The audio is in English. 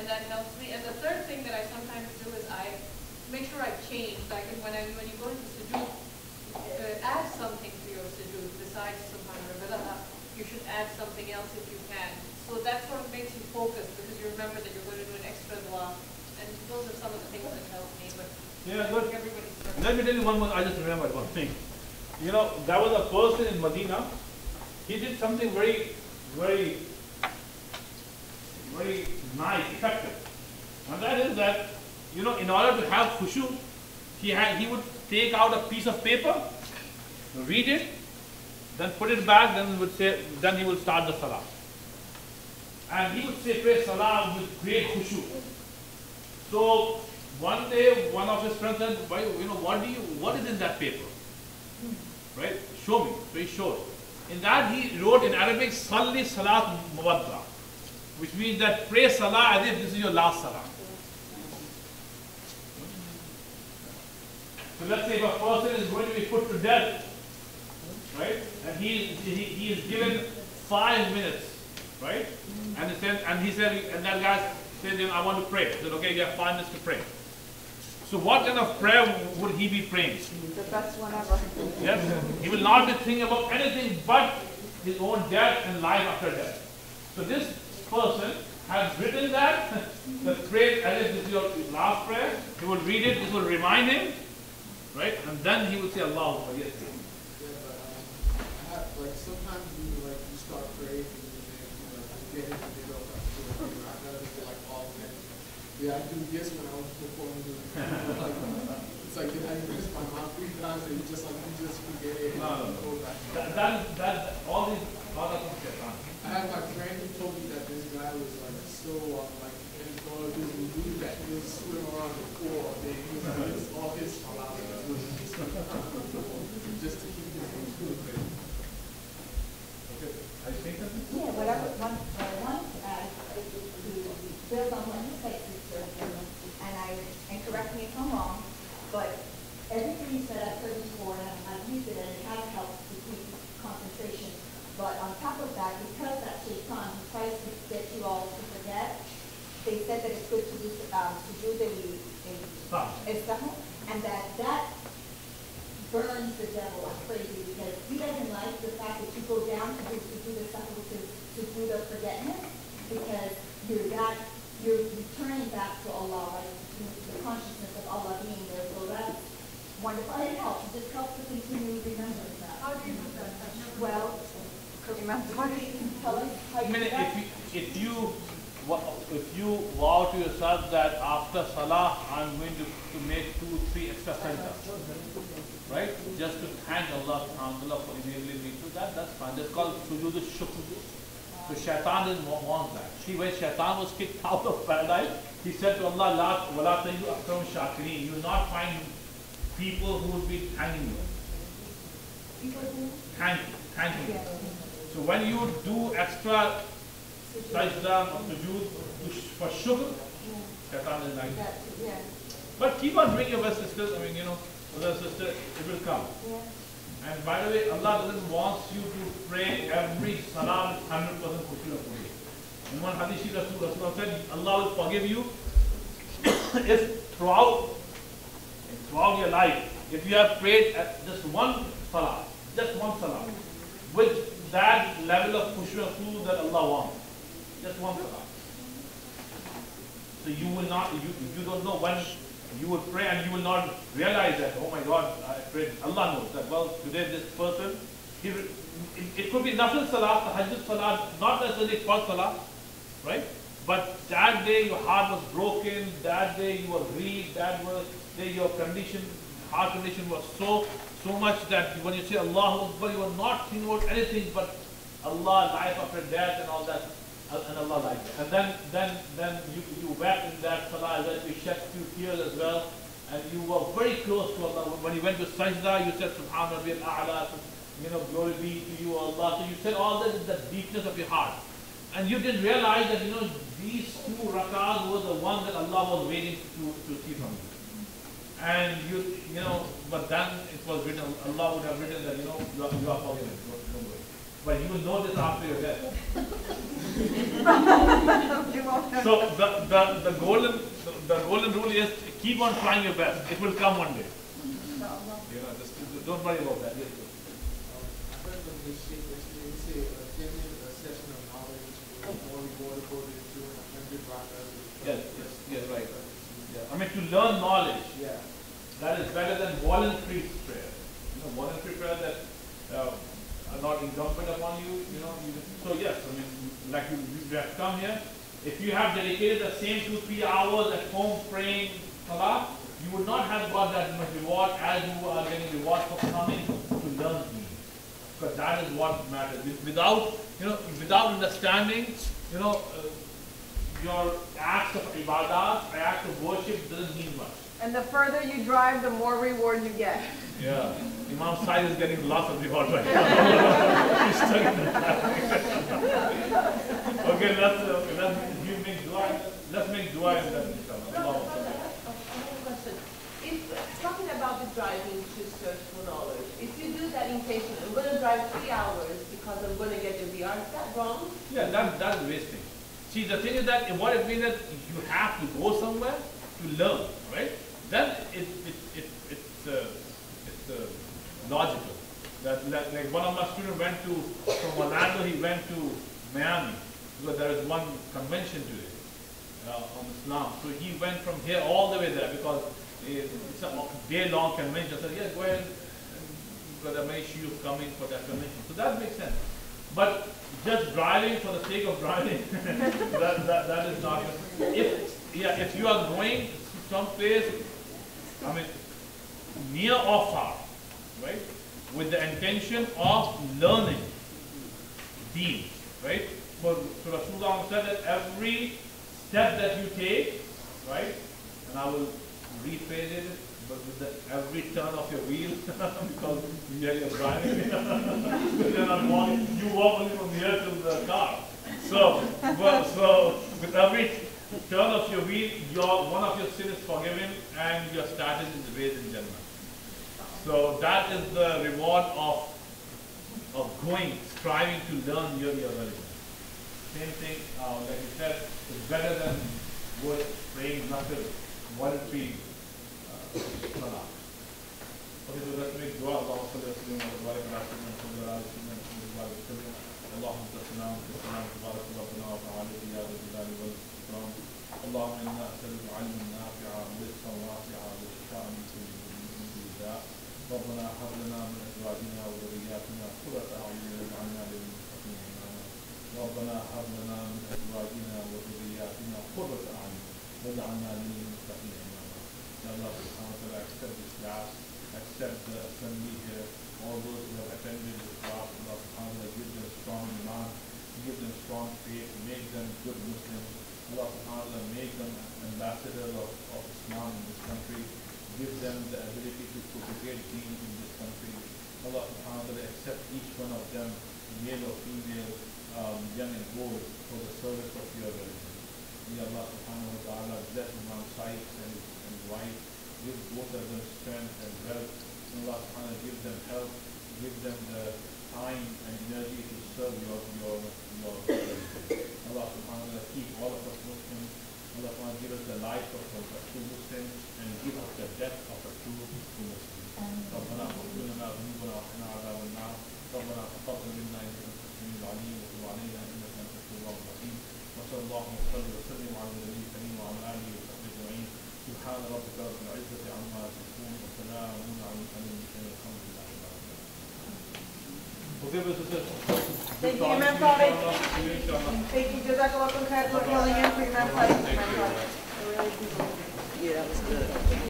and that helps me. And the third thing that I sometimes do is I make sure I change. Like when you go into sujood, add something to your sujood besides subhanallah. You should add something else if you can. So that sort of makes you focus because you remember that you're going to do an extra dua. And those are some of the things that help me. But yeah, good. Let me tell you one more. I just remembered one thing. You know, there was a person in Medina. He did something very, very, very nice, effective. And that is that, you know, in order to have khushu, he would take out a piece of paper, read it, then put it back, then he would start the salah. And he would say, pray salah with great khushu. So one day, one of his friends said, what is in that paper? Right? Show me. So he showed. In that he wrote in Arabic, Salli Salat Muwadda, which means that pray salah as if this is your last salah. So let's say if a person is going to be put to death, right? And he is given 5 minutes, right? And that guy said, I want to pray. He said, okay, you have 5 minutes to pray. So what kind of prayer would he be praying? The best one ever. Yes, he will not be thinking about anything but his own death and life after death. So this person has written that, the prayer as if this is your last prayer. He will read it, this will remind him, right? And then he will say, Allah Akbar. Yes. Yeah, but I have, like, sometimes you start praying and you get in the middle of that. I gotta be like all in. Yeah, I do this when I was performing. It's like I use my mouth 3 times and you just forget it. No. That all these other things. I have my friend who told me that this guy was like so and all of his movies that he was swimming around the pool all day. He was like all his salah just to keep his food. Okay. I think that. Yeah, what I want to add to build on what you said, sister, and correct me if I'm wrong, but everything you said I've heard before, and I've used it, and it has helped to keep concentration. But on top of that, because that shaitan, he tries to get you all to forget, they said that it's good to do and that burns the devil like crazy because he doesn't like the fact that you go down to do the stuff which is to do the forgetfulness because you're returning back to Allah, right? The consciousness of Allah being there. So that's wonderful. And it helps. It just helps to continue remembering that. how do you do that? Well, remember, tell us how you do that. If you vow to yourself that after salah I'm going to make 2-3 extra sajdas, right? Just to thank Allah subhanahu wa ta'ala for enabling me to that, that's fine. That's called sujood shukr. So shaitan didn't want that. When shaitan was kicked out of paradise, he said to Allah, La wala tajidu aktharum shakirin. You will not find people who will be thanking you. Thanking you. So when you do extra sajda or sujood for shukr, shaitan is like that. But keep on doing your best, sisters. I mean, brother, sister, it will come. And by the way, Allah doesn't want you to pray every salah with 100% khushu. In one hadith, Rasulullah said, Allah will forgive you if throughout your life, if you have prayed at just one salah, with that level of khushu that Allah wants. Just one salah. So you will not, you don't know when you will pray and you will not realize that, oh my God, I prayed. Allah knows that, well, today this person, it could be nafil salah, tahajjud salah, not necessarily first salah, right? But that day your heart was broken, that day you were grieved, that day your heart condition was so much that when you say Allahu Akbar, you were not thinking about anything but Allah, life after death and all that. And Allah liked it. And then you wept in that salah, then you shed few tears as well, and you were very close to Allah. When you went to sajda, you said Subhan Rabbiyal A'la, glory be to you, Allah. So you said all that in the deepness of your heart. And you didn't realize that these 2 rakahs were the ones that Allah was waiting to see from you. And but then it was written, Allah would have written that you are forgiven. Don't worry. but you will know this after your death. You won't know. So the golden rule is keep on trying your best. It will come one day. You know, just don't worry about that. Yes, sir. I heard from this shit that they say giving a session of knowledge is more rewardable than doing 100 rakas. Yes, right. Yeah. I mean, to learn knowledge, Yeah. that is better than voluntary prayer. You know, voluntary prayer that are not incumbent upon you. You know, so yes, I mean, like you have come here. If you have dedicated the same 2-3 hours at home praying salah, you would not have got that much reward as you are getting reward for coming to learn deen. Because that is what matters. Without understanding, your acts of ibadat, acts of worship doesn't mean much. And the further you drive, the more reward you get. Yeah. Imam Said is getting lots of reward right now. He's stuck in the traffic. Okay, let's make dua and then inshallah. If talking about the driving to search for knowledge, if you do that intention, I'm going to drive 3 hours because I'm going to get the VR, is that wrong? Yeah, that's wasting. See, the thing is that what it means that you have to go somewhere to learn, right? Then it's logical. That like one of my students went from Orlando, he went to Miami because there is one convention today on Islam. So he went from here all the way there because it's a day-long convention. So yeah, go ahead. Because there may issue coming for that convention. So that makes sense. But just driving for the sake of driving, that is not. If you are going someplace, I mean, near or far, right, with the intention of learning deen, right? So Rasulullah said that every step that you take, right, and I will rephrase it, but with every turn of your wheel, because you're driving, you're not walking, you walk only from here to the car. So with every turn of your wheel, one of your sins is forgiven and your status is raised in Jannah. So that is the reward of striving to learn your religion. Same thing, like you said, it's better than praying nothing, voluntary salah. Okay, so let's make dua. Allahumma salli wa sallim wa barik ala sayyidina Muhammad wa ala alihi wa sallam. Allahumma tasna wa tasna wa barik rabbana wa ta'ala ya jalali wal ikram. Allahumma inna as'aluka 'ilman nafi'a wa rizqan wasi'a wa shifaan min kulli da'. ربنا هب لنا من ازواجنا وذرياتنا قرة اعين واجعلنا للمتقين اماما. ربنا هب لنا من ازواجنا وذرياتنا قرة اعين واجعلنا للمتقين اماما. Ya Allah subhanahu wa ta'ala, accept this class, accept the assembly here, all those who have attended this class. Allah subhanahu wa ta'ala, give them strong iman, give them strong faith, make them good Muslims. Allah subhanahu wa ta'ala, make them ambassadors of Islam in this country. Give them the ability to propagate deen in this country. Allah subhanahu wa ta'ala, accept each one of them, male or female, young and old, for the service of your religion. May Allah subhanahu wa ta'ala bless Imam Said and his wife, give both of them strength and wealth. Allah subhanahu wa ta'ala give them health, give them the time and energy to serve your religion. Allah subhanahu wa ta'ala keep all of us Muslims. Allah subhanahu wa ta'ala give us the life of a true Muslim and give us the death of a true Muslim. ربنا اغفر لنا ذنوبنا وقنا عذاب النار. ربنا تقبل منا انك انت السميع العليم وتب علينا انك انت التواب الرحيم. وصلى الله وسلم على النبي الكريم وعلى اله وصحبه اجمعين. سبحان ربك رب العزه عما يصفون وسلام على المرسلين والحمد لله رب العالمين. Okay, Thank you, Imam Said. Thank you, Jazakallah khair for calling in for Imam Said. Yeah, that was good.